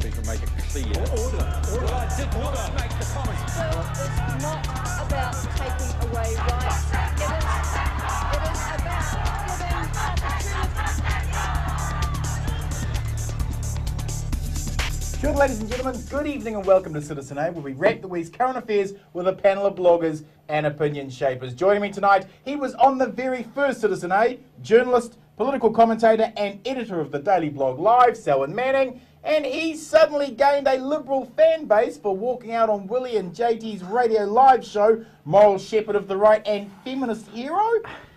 Speaker make it clear. Order. I did not make the comment. Well, it's not about taking away rights. It is about giving opportunity. Good, ladies and gentlemen, good evening and welcome to Citizen A, where we wrap the week's current affairs with a panel of bloggers and opinion shapers. Joining me tonight, he was on the very first Citizen A, journalist, political commentator and editor of the daily blog Live, Selwyn, and he suddenly gained a liberal fan base for walking out on Willie and JT's radio live show, moral shepherd of the right and feminist hero,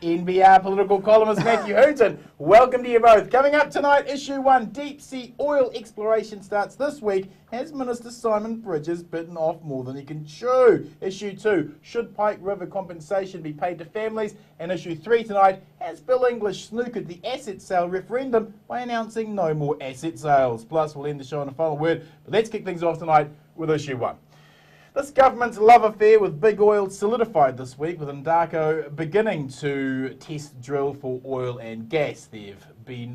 NBR political columnist Matthew Hooton. Welcome to you both. Coming up tonight, Issue 1, Deep Sea Oil Exploration starts this week. Has Minister Simon Bridges bitten off more than he can chew? Issue 2, should Pike River compensation be paid to families? And Issue 3 tonight, has Bill English snookered the asset sale referendum by announcing no more asset sales? Plus, we'll end the show on a final word, but let's kick things off tonight with Issue 1. This government's love affair with big oil solidified this week, with Ndako beginning to test drill for oil and gas. They've been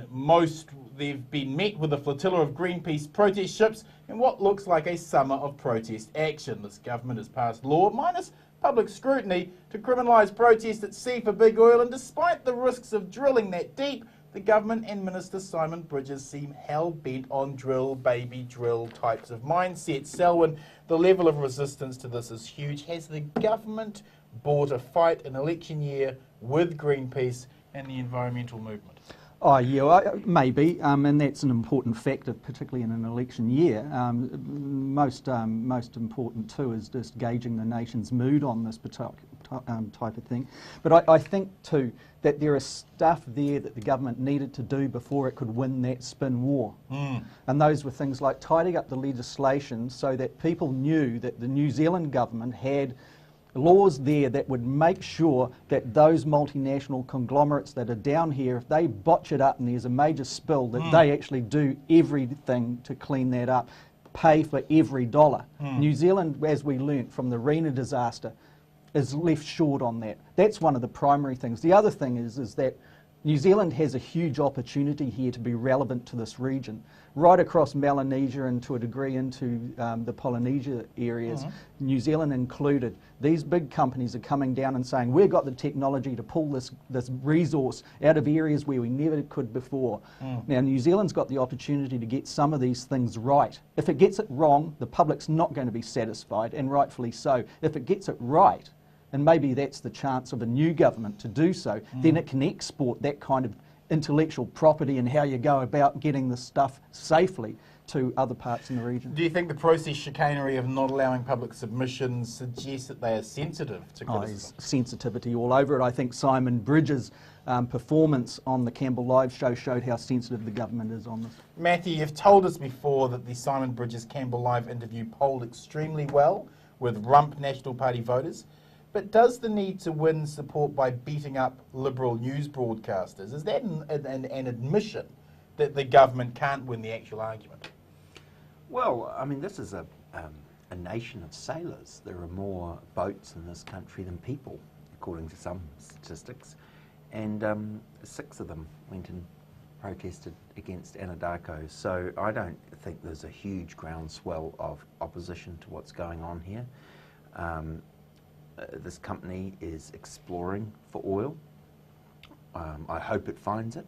met with a flotilla of Greenpeace protest ships in what looks like a summer of protest action. This government has passed law, minus public scrutiny, to criminalise protest at sea for big oil, and despite the risks of drilling that deep, the government and Minister Simon Bridges seem hell-bent on drill, baby, drill types of mindsets. Selwyn, the level of resistance to this is huge. Has the government bought a fight in election year with Greenpeace and the environmental movement? Oh yeah, maybe, and that's an important factor, particularly in an election year. Most important too is just gauging the nation's mood on this type of thing. But I think too that there is stuff there that the government needed to do before it could win that spin war. And those were things like tidying up the legislation so that people knew that the New Zealand government had laws there that would make sure that those multinational conglomerates that are down here, if they botch it up and there's a major spill, that they actually do everything to clean that up, pay for every dollar. New Zealand, as we learnt from the Rena disaster, is left short on that. That's one of the primary things. The other thing is that New Zealand has a huge opportunity here to be relevant to this region. Right across Melanesia and to a degree into the Polynesia areas, New Zealand included, these big companies are coming down and saying, we've got the technology to pull this resource out of areas where we never could before. Now, New Zealand's got the opportunity to get some of these things right. If it gets it wrong, the public's not going to be satisfied, and rightfully so. If it gets it right, and maybe that's the chance of a new government to do so, then it can export that kind of intellectual property and how you go about getting the stuff safely to other parts in the region. Do you think the process chicanery of not allowing public submissions suggests that they are sensitive to criticism? There's sensitivity all over it. I think Simon Bridges' performance on the Campbell Live show showed how sensitive the government is on this. Matthew, you've told us before that the Simon Bridges Campbell Live interview polled extremely well with rump National Party voters. But does the need to win support by beating up liberal news broadcasters, is that an admission that the government can't win the actual argument? Well, I mean, this is a nation of sailors. There are more boats in this country than people, according to some statistics. And 6 of them went and protested against Anadarko. So I don't think there's a huge groundswell of opposition to what's going on here. This company is exploring for oil. I hope it finds it.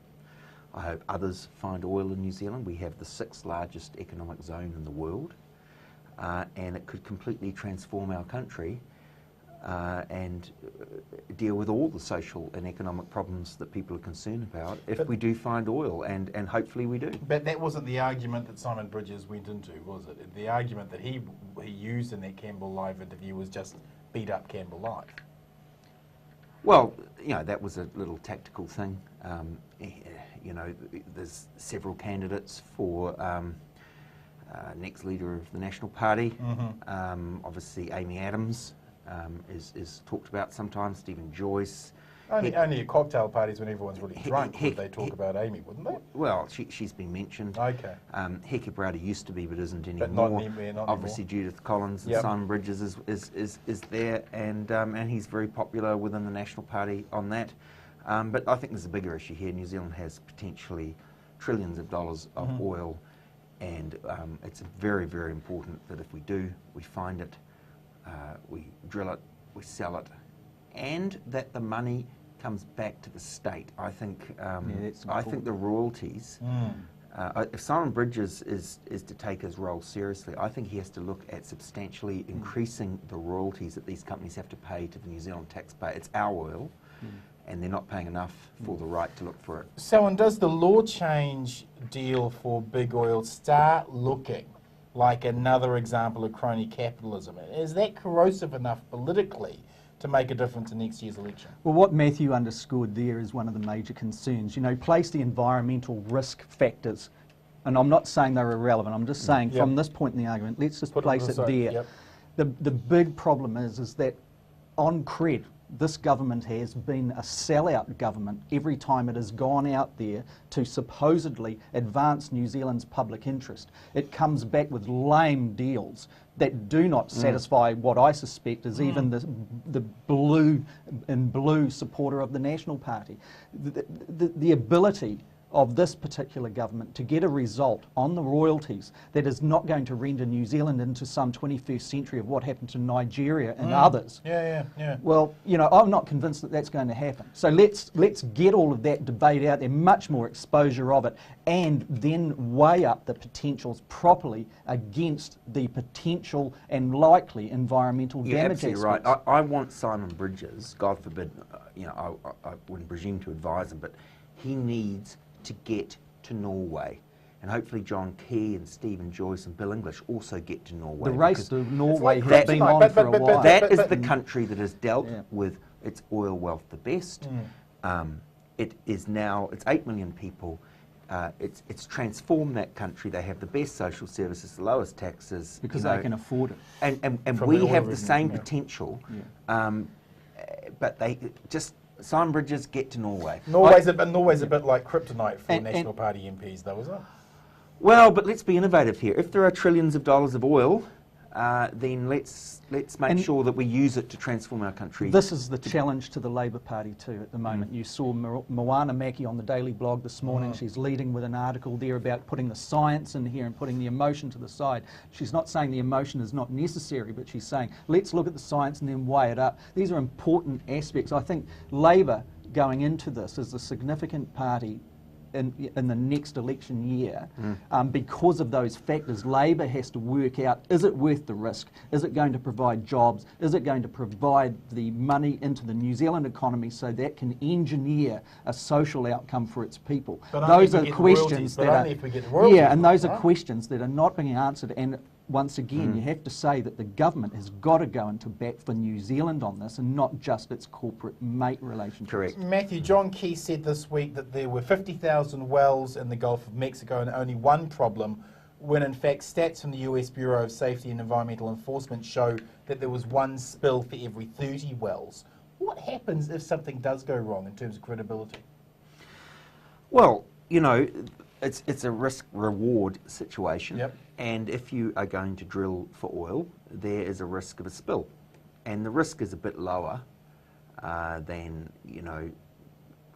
I hope others find oil in New Zealand. We have the 6th largest economic zone in the world, and it could completely transform our country and deal with all the social and economic problems that people are concerned about if we do find oil, and hopefully we do. But that wasn't the argument that Simon Bridges went into, was it? The argument that he used in that Campbell Live interview was just beat up Campbell Live. Well, you know, that was a little tactical thing. You know, there's several candidates for next leader of the National Party. Obviously, Amy Adams is talked about sometimes, Stephen Joyce. Only at cocktail parties when everyone's really drunk would they talk about Amy, wouldn't they? Well, she's been mentioned. Okay. Hector Browder used to be, but isn't anymore. But not anymore. Obviously, Judith Collins and Simon Bridges is there, and he's very popular within the National Party on that. But I think there's a bigger issue here. New Zealand has potentially trillions of dollars of oil And it's very, very important that if we do, we find it, we drill it, we sell it, and that the money comes back to the state. I think I think the royalties. If Simon Bridges is to take his role seriously, I think he has to look at substantially increasing the royalties that these companies have to pay to the New Zealand taxpayer. It's our oil, and they're not paying enough for the right to look for it. So, and does the law change deal for big oil start looking like another example of crony capitalism? Is that corrosive enough politically to make a difference in next year's election? Well, what Matthew underscored there is one of the major concerns. You know, place the environmental risk factors, and I'm not saying they're irrelevant, I'm just saying from this point in the argument, let's just place it there. The big problem is that on cred, this government has been a sellout government every time it has gone out there to supposedly advance New Zealand's public interest. It comes back with lame deals that do not satisfy what I suspect is even the blue supporter of the National Party. The ability of this particular government to get a result on the royalties that is not going to render New Zealand into some 21st century of what happened to Nigeria and others. Well, you know, I'm not convinced that that's going to happen. So let's get all of that debate out there, much more exposure of it, and then weigh up the potentials properly against the potential and likely environmental damage. Absolutely right. I want Simon Bridges, God forbid, you know, I wouldn't presume to advise him, but he needs to get to Norway. And hopefully John Key and Stephen Joyce and Bill English also get to Norway. The race to Norway has been on for a while. That is the country that has dealt with its oil wealth the best. It is now, it's 8 million people. It's transformed that country. They have the best social services, the lowest taxes. Because they can afford it. And we have the same potential, but they just... Simon Bridges, get to Norway. Norway's a bit like kryptonite for National Party MPs, though, isn't it? Well, but let's be innovative here. If there are trillions of dollars of oil, then let's make sure that we use it to transform our country. This is the challenge to the Labour Party too at the moment. You saw Moana Mackie on the Daily Blog this morning. She's leading with an article there about putting the science in here and putting the emotion to the side. She's not saying the emotion is not necessary, but she's saying let's look at the science and then weigh it up. These are important aspects. I think Labour going into this is a significant party in the next election year, because of those factors. Labour has to work out, is it worth the risk? Is it going to provide jobs? Is it going to provide the money into the New Zealand economy so that can engineer a social outcome for its people? Those are questions that are questions that are not being answered. And once again, you have to say that the government has got to go into bat for New Zealand on this and not just its corporate mate relationships. Correct. Matthew, John Key said this week that there were 50,000 wells in the Gulf of Mexico and only one problem, when in fact stats from the US Bureau of Safety and Environmental Enforcement show that there was one spill for every 30 wells. What happens if something does go wrong in terms of credibility? Well, you know, it's a risk-reward situation. And if you are going to drill for oil, there is a risk of a spill. And the risk is a bit lower than, you know,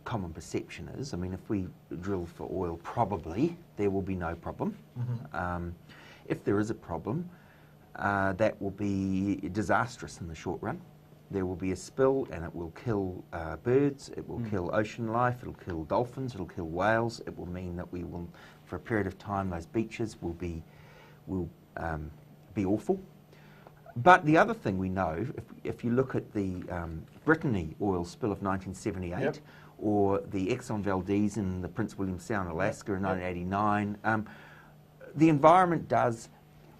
common perception is. I mean, if we drill for oil, probably there will be no problem. If there is a problem, that will be disastrous in the short run. There will be a spill and it will kill birds, it will kill ocean life, it will kill dolphins, it will kill whales. It will mean that we will, for a period of time, those beaches will be awful. But the other thing we know, if you look at the Brittany oil spill of 1978, or the Exxon Valdez in the Prince William Sound, Alaska in 1989, the environment does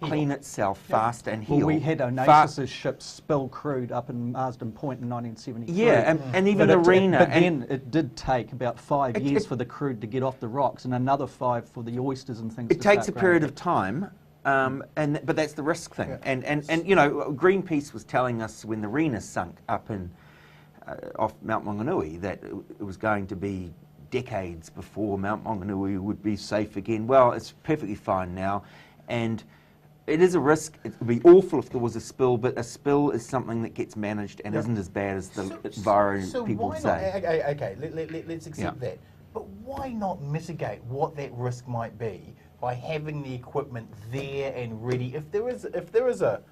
clean itself fast and heal. Well, we had Onassis' ships spill crude up in Marsden Point in 1973. Yeah, and even Arena. But then it did take about 5 years for the crude to get off the rocks and another 5 for the oysters and things. It takes a period of time, but that's the risk thing. And you know, Greenpeace was telling us when the Arena sunk up in off Mount Maunganui that it was going to be decades before Mount Maunganui would be safe again. Well, it's perfectly fine now, and it is a risk. It would be awful if there was a spill, but a spill is something that gets managed and isn't as bad as the environment people say. Okay, let's accept that. But why not mitigate what that risk might be by having the equipment there and ready. If there is a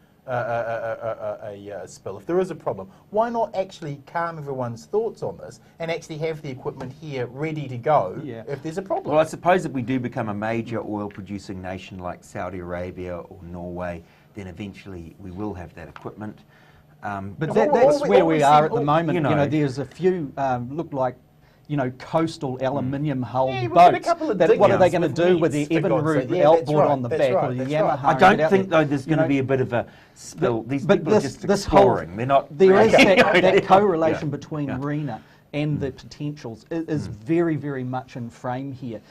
spill, if there is a problem, why not actually calm everyone's thoughts on this and actually have the equipment here ready to go if there's a problem? Well, I suppose if we do become a major oil-producing nation like Saudi Arabia or Norway, then eventually we will have that equipment. But that's where we are at the moment. You know, there's a few look like coastal aluminium hull we've got a boats. couple of What are they diggers going to with do with nets, the for God's Evinrude sake. outboard That's on the right, back that's or the right, Yamaha? that's right. I don't think though there's going to be a bit of a spill. These people are just exploring. They're not. There is that Yeah. correlation Yeah. between Yeah. RENA and the potentials is very, very much in frame here.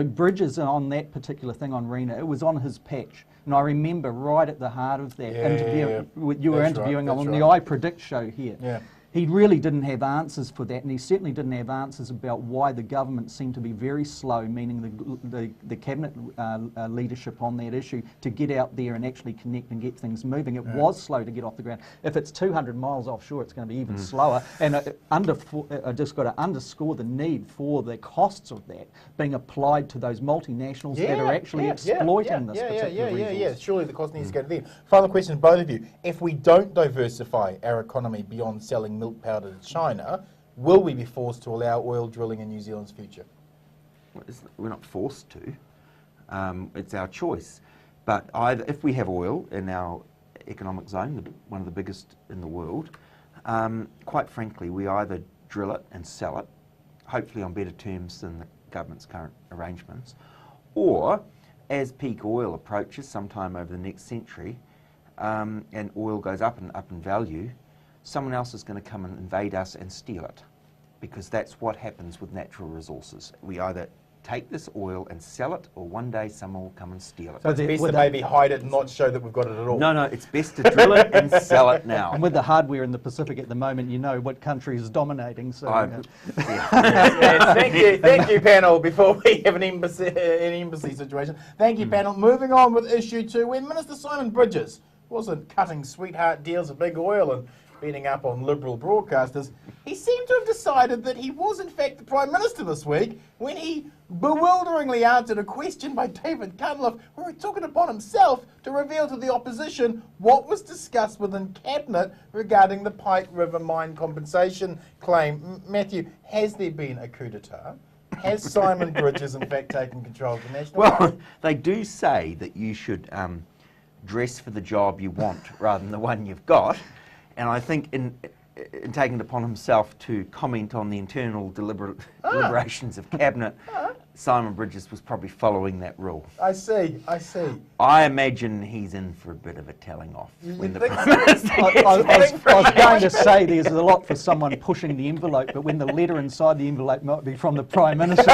Bridges on that particular thing on RENA, it was on his patch. And I remember right at the heart of that interview, you were That's interviewing right, on that's the right. iPredict show here. Yeah. He really didn't have answers for that, and he certainly didn't have answers about why the government seemed to be very slow, meaning the cabinet leadership on that issue, to get out there and actually connect and get things moving. It was slow to get off the ground. If it's 200 miles offshore, it's going to be even slower. And I just got to underscore the need for the costs of that being applied to those multinationals that are actually exploiting this particular resource. Surely the cost needs to go to them. Final question to both of you. If we don't diversify our economy beyond selling milk powder to China, will we be forced to allow oil drilling in New Zealand's future? We're not forced to. It's our choice. But either if we have oil in our economic zone, one of the biggest in the world, quite frankly, we either drill it and sell it, hopefully on better terms than the government's current arrangements, or as peak oil approaches sometime over the next century, and oil goes up in value, someone else is going to come and invade us and steal it, because that's what happens with natural resources. We either take this oil and sell it, or one day someone will come and steal it. So it's best to maybe hide it and not show that we've got it at all. No, it's best to drill it and sell it now. And with the hardware in the Pacific at the moment, you know what country is dominating. So, Thank you, panel. Before we have an embassy situation, thank you, panel. Moving on with issue 2, when Minister Simon Bridges wasn't cutting sweetheart deals of big oil and beating up on Liberal broadcasters, he seemed to have decided that he was in fact the Prime Minister this week when he bewilderingly answered a question by David Cunliffe, where he took it upon himself to reveal to the opposition what was discussed within Cabinet regarding the Pike River mine compensation claim. Matthew, has there been a coup d'etat? Has Simon Bridges in fact taken control of the national Well, they do say that you should dress for the job you want rather than the one you've got. And I think in taking it upon himself to comment on the internal deliberations of Cabinet, Simon Bridges was probably following that rule. I see. I imagine he's in for a bit of a telling off when the think Prime so? Minister I was going to say there's a lot for someone pushing the envelope, but when the letter inside the envelope might be from the Prime Minister,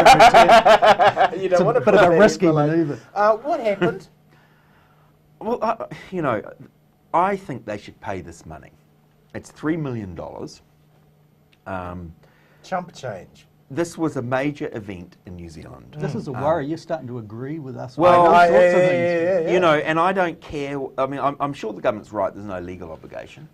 You don't it's want a to bit of a risky manoeuvre. What happened? Well, I think they should pay this money. It's $3 million. Chump change. This was a major event in New Zealand. This is a worry. You're starting to agree with us. Well, on all sorts of yeah, things. yeah. You know, and I don't care. I mean, I'm sure the government's right. There's no legal obligation.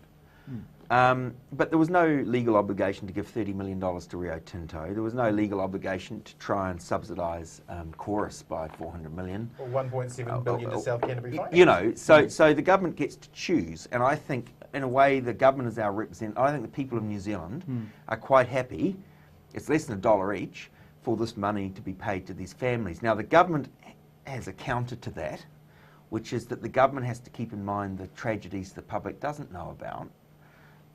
But there was no legal obligation to give $30 million to Rio Tinto. There was no legal obligation to try and subsidise Chorus by $400 million. Or 1.7 billion to South Canterbury Finance. You know, so the government gets to choose, and I think, in a way, the government is our representative. I think the people of New Zealand are quite happy. It's less than $1 each for this money to be paid to these families. Now, the government has a counter to that, which is that the government has to keep in mind the tragedies the public doesn't know about.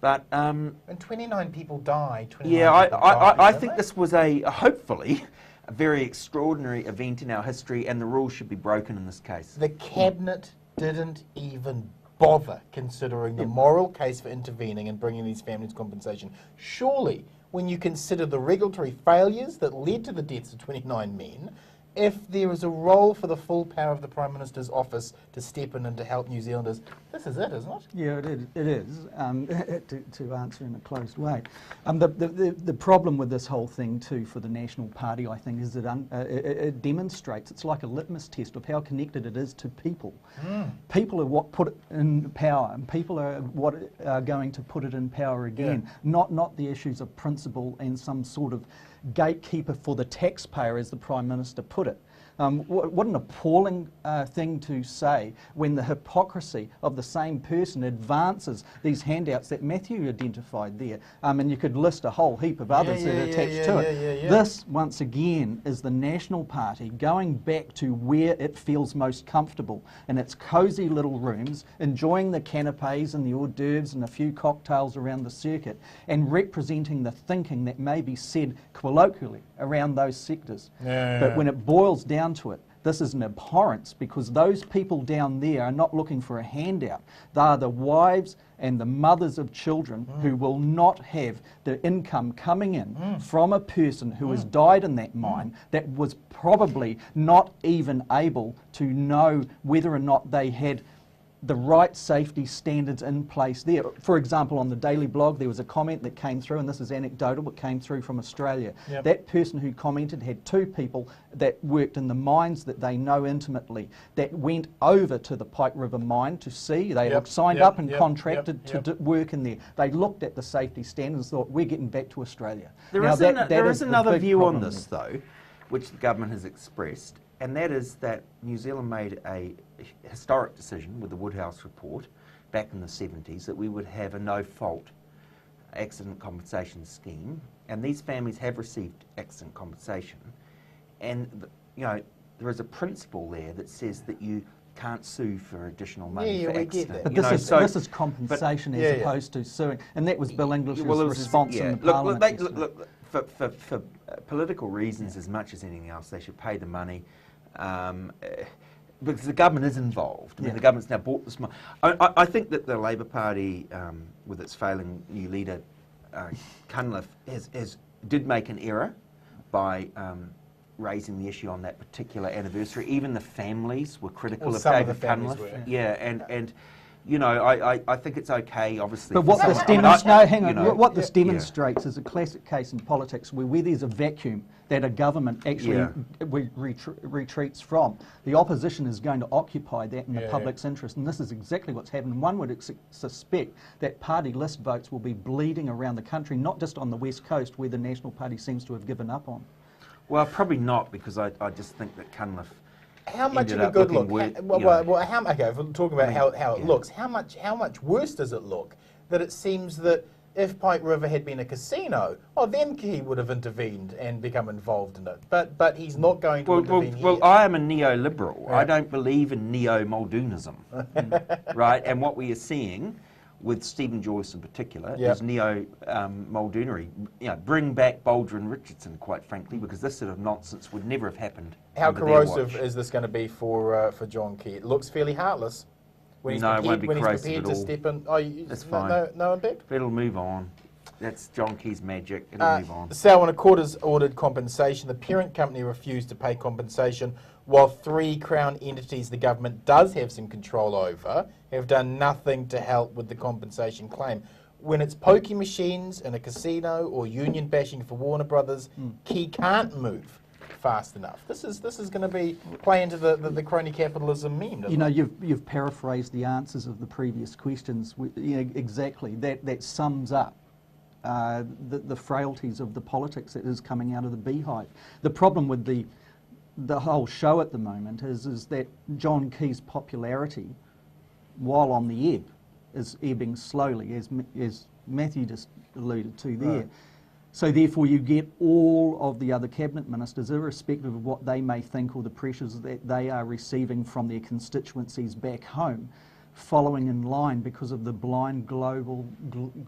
But and 29 people died. I think this was hopefully a very extraordinary event in our history, and the rules should be broken in this case. The Cabinet didn't even bother considering the moral case for intervening and bringing these families compensation. Surely, when you consider the regulatory failures that led to the deaths of 29 men, if there is a role for the full power of the Prime Minister's office to step in and to help New Zealanders, this is it, isn't it? Yeah, it is. To answer in a closed way. The problem with this whole thing too for the National Party, I think, is that it demonstrates, it's like a litmus test of how connected it is to people. People are what put it in power, and people are what are going to put it in power again, not the issues of principle and some sort of gatekeeper for the taxpayer, as the Prime Minister put it. What an appalling thing to say when the hypocrisy of the same person advances these handouts that Matthew identified there. And you could list a whole heap of others that are attached to it. This, once again, is the National Party going back to where it feels most comfortable, in its cosy little rooms, enjoying the canapes and the hors d'oeuvres and a few cocktails around the circuit, and representing the thinking that may be said colloquially around those sectors. But when it boils down to it, this is an abhorrence, because those people down there are not looking for a handout. They are the wives and the mothers of children who will not have the income coming in from a person who has died in that mine, that was probably not even able to know whether or not they had the right safety standards in place there. For example, on the Daily Blog, there was a comment that came through, and this is anecdotal, but came through from Australia. That person who commented had 2 people that worked in the mines that they know intimately, that went over to the Pike River mine to see. They had signed up and contracted to work in there. They looked at the safety standards and thought, we're getting back to Australia. There is another view on this, though, which the government has expressed, and that is that New Zealand made a historic decision with the Woodhouse report back in the 70s that we would have a no-fault accident compensation scheme, and these families have received accident compensation. And there is a principle there that says that you can't sue for additional money for accident. But this is compensation as opposed to suing, and that was Bill English's response in the Parliament. Look, for political reasons as much as anything else, they should pay the money. Because the government is involved. I mean, the government's now bought this money. I think that the Labour Party, with its failing new leader, Cunliffe, did make an error by raising the issue on that particular anniversary. Even the families were critical of David Cunliffe. And I think it's okay, obviously. But what this demonstrates, what this demonstrates is a classic case in politics where there's a vacuum that a government actually retreats from. The opposition is going to occupy that in the public's interest, and this is exactly what's happened. One would suspect that party list votes will be bleeding around the country, not just on the West Coast, where the National Party seems to have given up on. Well, probably not, because I just think that Cunliffe. How much of a good look? Okay, if we're talking about how it looks, how much worse does it look that it seems that if Pike River had been a casino, then he would have intervened and become involved in it. But he's not going to intervene here. Well, I am a neoliberal. I don't believe in neo-Muldoonism, right? And what we are seeing with Stephen Joyce in particular is neo-Muldoonery. Bring back Bolger and Richardson, quite frankly, because this sort of nonsense would never have happened. How corrosive is this going to be for John Key? It looks fairly heartless. When he's prepared to step in. That's fine. No impact? It'll move on. That's John Key's magic. It'll move on. Selwyn, a court has ordered compensation. The parent company refused to pay compensation, while 3 Crown entities the government does have some control over have done nothing to help with the compensation claim. When it's pokie machines in a casino or union bashing for Warner Brothers, Key can't move fast enough. This is going to play into the crony capitalism meme. You've paraphrased the answers of the previous questions. Exactly. That sums up the frailties of the politics that is coming out of the beehive. The problem with the whole show at the moment is that John Key's popularity, while on the ebb, is ebbing slowly, as Matthew just alluded to there. Right. So therefore you get all of the other cabinet ministers, irrespective of what they may think or the pressures that they are receiving from their constituencies back home, following in line because of the blind global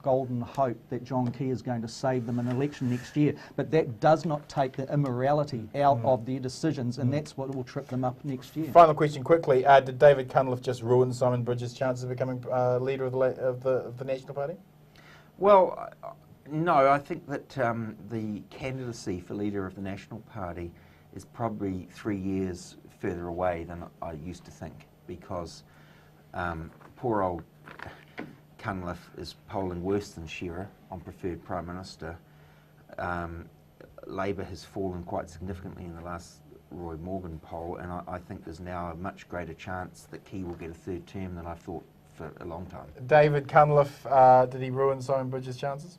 golden hope that John Key is going to save them an election next year. But that does not take the immorality out of their decisions, and that's what will trip them up next year. Final question quickly. Did David Cunliffe just ruin Simon Bridges' chances of becoming leader of the National Party? Well, no, I think that the candidacy for leader of the National Party is probably 3 years further away than I used to think, because poor old Cunliffe is polling worse than Shearer on preferred Prime Minister. Labour has fallen quite significantly in the last Roy Morgan poll, and I think there's now a much greater chance that Key will get a 3rd term than I thought for a long time. David Cunliffe, did he ruin Simon Bridges' chances?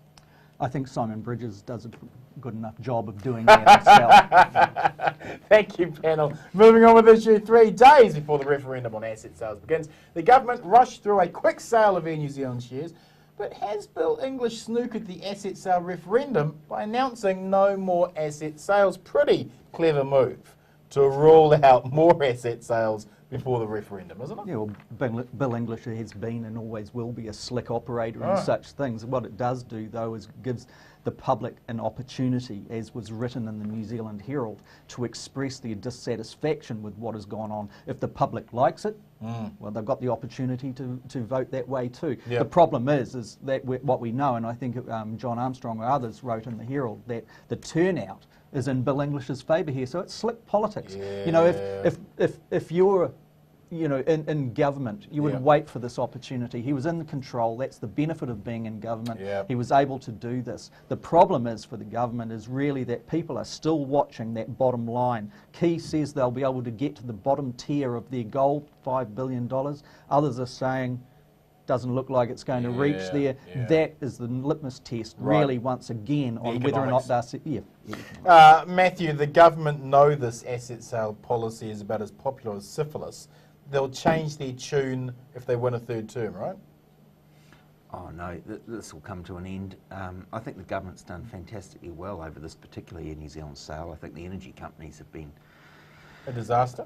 I think Simon Bridges does a good enough job of doing that himself. Thank you, panel. Moving on with issue 3. Days before the referendum on asset sales begins, the government rushed through a quick sale of Air New Zealand shares. But has Bill English snookered the asset sale referendum by announcing no more asset sales? Pretty clever move to rule out more asset sales before the referendum, isn't it? Yeah, well, Bill English has been and always will be a slick operator in such things. What it does do, though, is gives the public an opportunity, as was written in the New Zealand Herald, to express their dissatisfaction with what has gone on. If the public likes it, well, they've got the opportunity to vote that way too. Yep. The problem is that what we know, and I think John Armstrong or others wrote in the Herald, that the turnout is in Bill English's favour here. So it's slick politics. Yeah. You know, if you're in government, you would wait for this opportunity. He was in the control. That's the benefit of being in government. Yep. He was able to do this. The problem is for the government is really that people are still watching that bottom line. Key says they'll be able to get to the bottom tier of their goal, $5 billion. Others are saying doesn't look like it's going to reach there. Yeah. That is the litmus test, really, once again, on whether or not they're... Matthew, the government know this asset sale policy is about as popular as syphilis. They'll change their tune if they win a third term, right? Oh no, this will come to an end. I think the government's done fantastically well over this particular Air New Zealand sale. I think the energy companies have been... A disaster?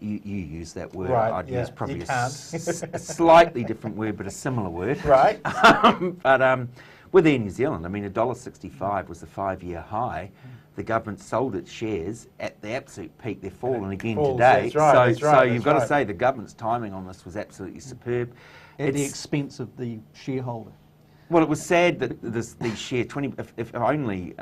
You use that word. Right, I'd use probably you a can't. slightly different word, but a similar word. Right. But with Air New Zealand, I mean, $1.65 was the 5-year high. The government sold its shares at the absolute peak. They're fallen again today. That's right, so you've got to say the government's timing on this was absolutely superb. At the expense of the shareholder. Well, it was sad that these share 20. If only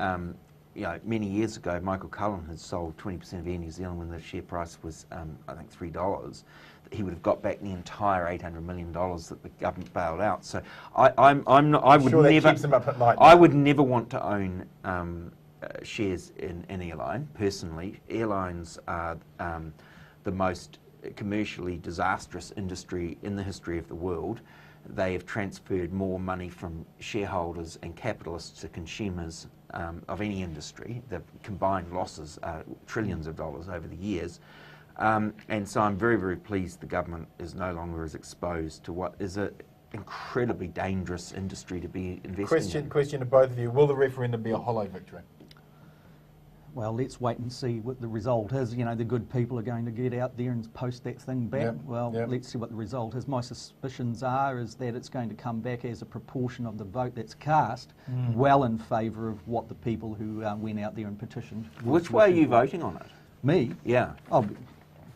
many years ago, Michael Cullen had sold 20% of Air New Zealand when the share price was I think $3. He would have got back the entire $800 million that the government bailed out. So I'm not. I would That never. keeps them up at night. I would never want to own shares in an airline. Personally, airlines are the most commercially disastrous industry in the history of the world. They have transferred more money from shareholders and capitalists to consumers of any industry. The combined losses are trillions of dollars over the years. And so I'm very, very pleased the government is no longer as exposed to what is an incredibly dangerous industry to be investing in. Question to both of you. Will the referendum be a hollow victory? Well, let's wait and see what the result is. You know, the good people are going to get out there and post that thing back. Let's see what the result is. My suspicions is that it's going to come back as a proportion of the vote that's cast well in favour of what the people who went out there and petitioned. Which way are you voting on it? Me? Yeah. Oh,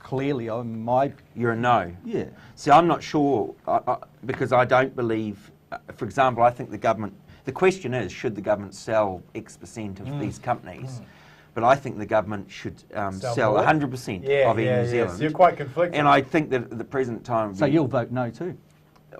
clearly, You're a no. Yeah. See, I'm not sure because I don't believe. For example, I think the government. The question is, should the government sell X% of these companies? But I think the government should sell 100% of Air New Zealand. So you're quite conflicted. And I think that at the present time... So you'll vote no too?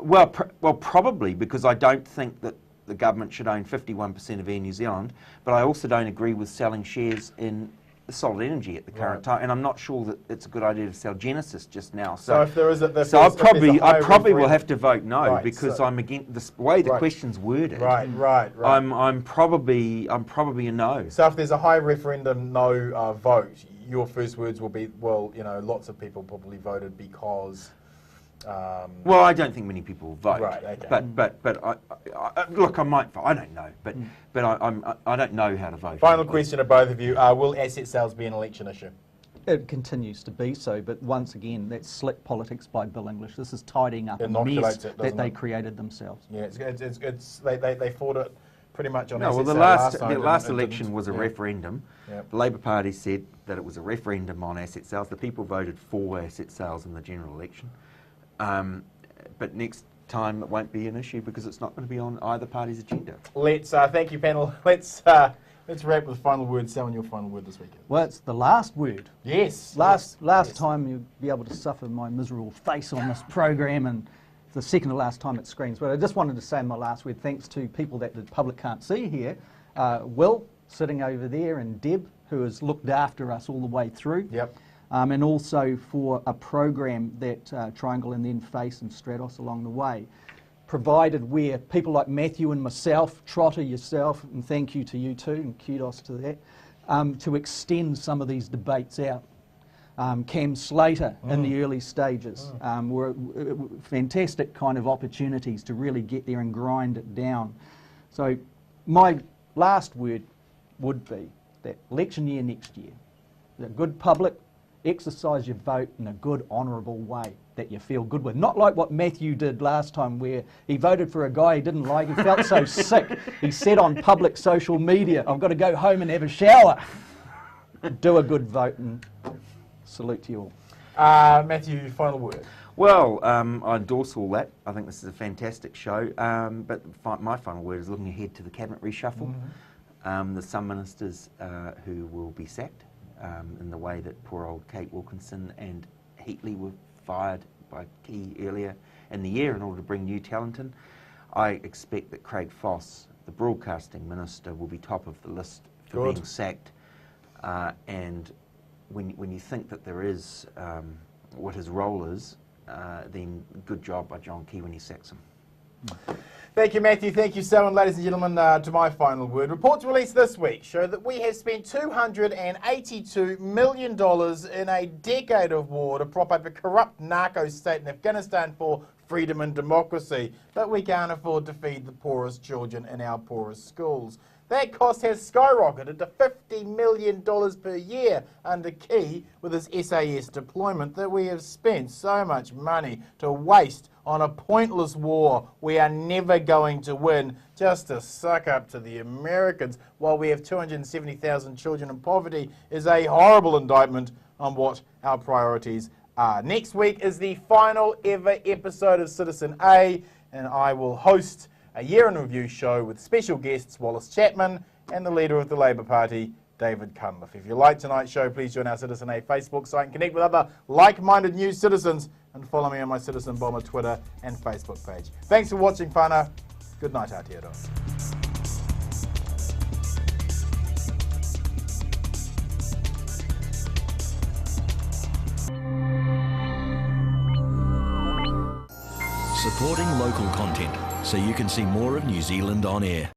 Well, probably, because I don't think that the government should own 51% of Air New Zealand, but I also don't agree with selling shares in Solid Energy at the current time, and I'm not sure that it's a good idea to sell Genesis just now. So if there is a... So I probably will have to vote no, because I'm against the way the question's worded. Right. I'm probably a no. So if there's a high referendum no vote, your first words will be, well, you know, lots of people probably voted because... well, I don't think many people will vote. Right, okay. But look, I might vote. I don't know, but I don't know how to vote. Final question to both of you: will asset sales be an election issue? It continues to be so, but once again, that's slick politics by Bill English. This is tidying up a mess that they created themselves. Yeah, they fought it pretty much on. No, well, the last election was a referendum. Yep. The Labour Party said that it was a referendum on asset sales. The people voted for asset sales in the general election. But next time it won't be an issue because it's not going to be on either party's agenda. Let's thank you, panel. Let's wrap with final word. Selwyn, your final word this weekend. Well, it's the last word. Yes. Last time you'll be able to suffer my miserable face on this program, and the second to last time it screens. But I just wanted to say my last word, thanks to people that the public can't see here. Will, sitting over there, and Deb, who has looked after us all the way through. Yep. And also for a program that Triangle and then Face and Stratos along the way. provided where people like Matthew and myself, Trotter, yourself, and thank you to you too, and kudos to that, to extend some of these debates out. Cam Slater in the early stages were fantastic kind of opportunities to really get there and grind it down. So my last word would be that election year next year, a good public, exercise your vote in a good, honourable way that you feel good with. Not like what Matthew did last time where he voted for a guy he didn't like, he felt so sick. He said on public social media, I've got to go home and have a shower. Do a good vote and salute to you all. Matthew, final word. Well, I endorse all that. I think this is a fantastic show. But my final word is looking ahead to the cabinet reshuffle. There's some ministers who will be sacked in the way that poor old Kate Wilkinson and Heatley were fired by Key earlier in the year in order to bring new talent in. I expect that Craig Foss, the broadcasting minister, will be top of the list for being sacked. And when you think that there is what his role is, then good job by John Key when he sacks him. Thank you, Matthew. Thank you, Selwyn. Ladies and gentlemen, to my final word. Reports released this week show that we have spent $282 million in a decade of war to prop up a corrupt narco state in Afghanistan for freedom and democracy, but we can't afford to feed the poorest children in our poorest schools. That cost has skyrocketed to $50 million per year under Key with his SAS deployment, that we have spent so much money to waste on a pointless war we are never going to win, just to suck up to the Americans while we have 270,000 children in poverty is a horrible indictment on what our priorities are. Next week is the final ever episode of Citizen A, and I will host a year in review show with special guests Wallace Chapman and the leader of the Labour Party, David Cunliffe. If you like tonight's show, please join our Citizen A Facebook site and connect with other like-minded news citizens, and follow me on my Citizen Bomber Twitter and Facebook page. Thanks for watching, whānau. Good night, Aotearoa. Supporting local content so you can see more of New Zealand on air.